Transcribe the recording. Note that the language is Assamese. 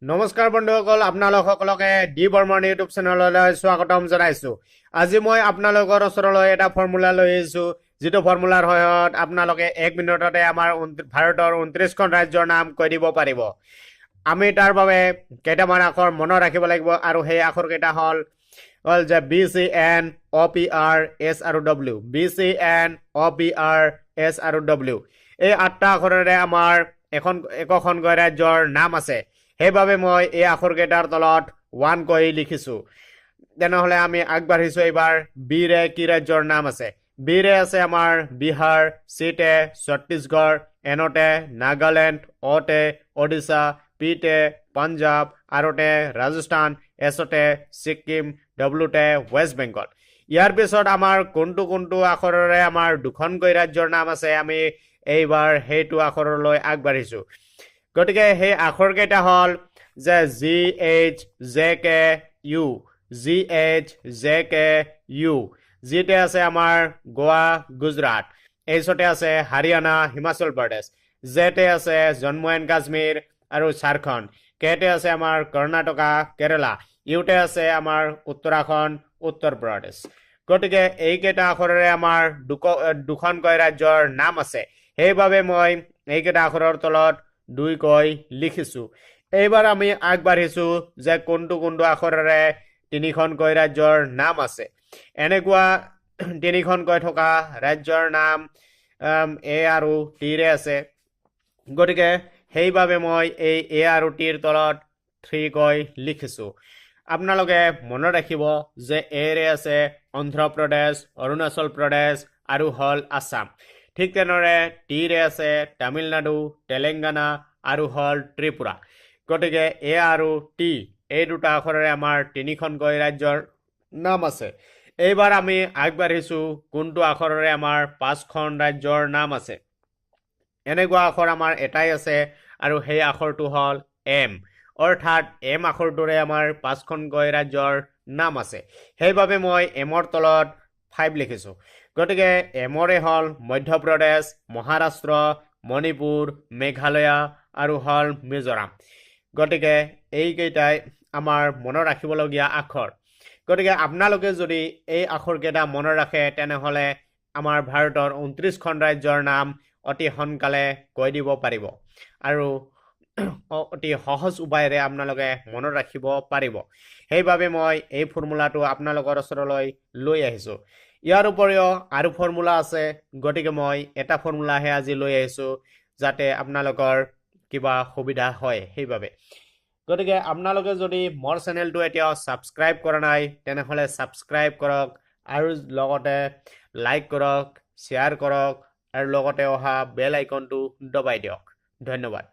নমস্কাৰ বন্ধুসকল, আপোনালোক সকলকে ডি বৰ্মন ইউটিউব চেনেললৈ স্বাগতম জনাইছো। আজি মই আপোনালোকৰ ওচৰলৈ এটা ফৰ্মুলা লৈ আহিছো, যিটো ফৰ্মুলাৰ সহায়ত আপোনালোকে 1 মিনিটতে আমাৰ ভাৰতৰ 29খন ৰাজ্যৰ নাম কৈ দিব পাৰিব। আমি তাৰ বাবে কেইটামান আখৰ মনত ৰাখিব লাগিব, আৰু সেই আখৰ কেইটা হ'ল যে BCN OPR S আৰু W, BCN OPR S আৰু W। এই 8টা আখৰেৰে আমাৰ একোখনকৈ ৰাজ্যৰ নাম আছে। সেইবাবে মই এই আখৰ কেইটাৰ তলত 1 কৈ লিখিছো। তেনেহলে আমি আগবাঢ়িছো। এইবাৰ বিৰে কি ৰাজ্যৰ নাম আছে? বিৰে আছে আমাৰ বিহাৰ, চিতে ছত্তীশগড়, এনতে নাগালেণ্ড, অতে ওড়িশা, পিতে পাঞ্জাব, আৰতে ৰাজস্থান, এছতে ছিকিম, ডব্লুতে ৱেষ্ট বেংগল। ইয়াৰ পিছত আমাৰ কোনটো আখৰেৰে আমাৰ দুখনকৈ ৰাজ্যৰ নাম আছে, আমি এইবাৰ সেইটো আখৰলৈ আগবাঢ়িছো। গতিকে সেই আখৰ কেইটা হ'ল যে GHJKU, GHJKU। জিতে আছে আমাৰ গোৱা গুজৰাট, এইচতে আছে হাৰিয়ানা হিমাচল প্ৰদেশ, জেতে আছে জম্মু এণ্ড কাশ্মীৰ আৰু ঝাৰখণ্ড, কেতে আছে আমাৰ কৰ্ণাটকা কেৰেলা, ইউতে আছে আমাৰ উত্তৰাখণ্ড উত্তৰ প্ৰদেশ। গতিকে এইকেইটা আখৰেৰে আমাৰ দুখনকৈ ৰাজ্যৰ নাম আছে। সেইবাবে মই এইকেইটা আখৰৰ তলত 2 কৈ লিখিছো। এইবাৰ আমি আগবাঢ়িছো যে কোনটো আখৰেৰে 3খনকৈ ৰাজ্যৰ নাম আছে। এনেকুৱা 3খনকৈ থকা ৰাজ্যৰ নাম এ আৰু টিৰে আছে। গতিকে সেইবাবে মই এই এ আৰু টিৰ তলত 3 কৈ লিখিছো। আপোনালোকে মনত ৰাখিব যে এৰে আছে অন্ধ্ৰপ্ৰদেশ, অৰুণাচল প্ৰদেশ আৰু হ'ল আছাম। ঠিক তেনেদৰে টিৰে আছে তামিলনাডু, তেলেংগানা আৰু হ'ল ত্ৰিপুৰা। গতিকে এ আৰু টি এই দুটা আখৰেৰে আমাৰ 3খনকৈ ৰাজ্যৰ নাম আছে। এইবাৰ আমি আগবাঢ়িছো কোনটো আখৰেৰে আমাৰ 5খন ৰাজ্যৰ নাম আছে। এনেকুৱা আখৰ আমাৰ এটাই আছে, আৰু সেই আখৰটো হ'ল এম। অৰ্থাৎ এম আখৰটোৰে আমাৰ 5খনকৈ ৰাজ্যৰ নাম আছে। সেইবাবে মই এমৰ তলত 5 লিখিছো। গতিকে এমৰে হ'ল মধ্যপ্ৰদেশ, মহাৰাষ্ট্ৰ, মণিপুৰ, মেঘালয়া আৰু হ'ল মিজোৰাম। গতিকে এইকেইটাই আমাৰ মনত ৰাখিবলগীয়া আখৰ। গতিকে আপোনালোকে যদি এই আখৰকেইটা মনত ৰাখে, তেনেহ'লে আমাৰ ভাৰতৰ 29খন ৰাজ্যৰ নাম অতি সোনকালে কৈ দিব পাৰিব, আৰু অতি সহজ উপায়েৰে আপোনালোকে মনত ৰাখিব পাৰিব। সেইবাবে মই এই ফৰ্মুলাটো আপোনালোকৰ ওচৰলৈ লৈ আহিছো। ইয়াৰ উপৰিও আৰু ফৰ্মুলা আছে, গতিকে মই এটা ফৰ্মুলাহে আজি লৈ আহিছো, যাতে আপোনালোকৰ কিবা সুবিধা হয় সেইবাবে। গতিকে আপোনালোকে যদি মোৰ চেনেলটো এতিয়াও ছাবস্ক্ৰাইব কৰা নাই, তেনেহ'লে ছাবস্ক্ৰাইব কৰক, আৰু লগতে লাইক কৰক, শ্বেয়াৰ কৰক, আৰু লগতে অহা বেল আইকনটো দবাই দিয়ক। ধন্যবাদ।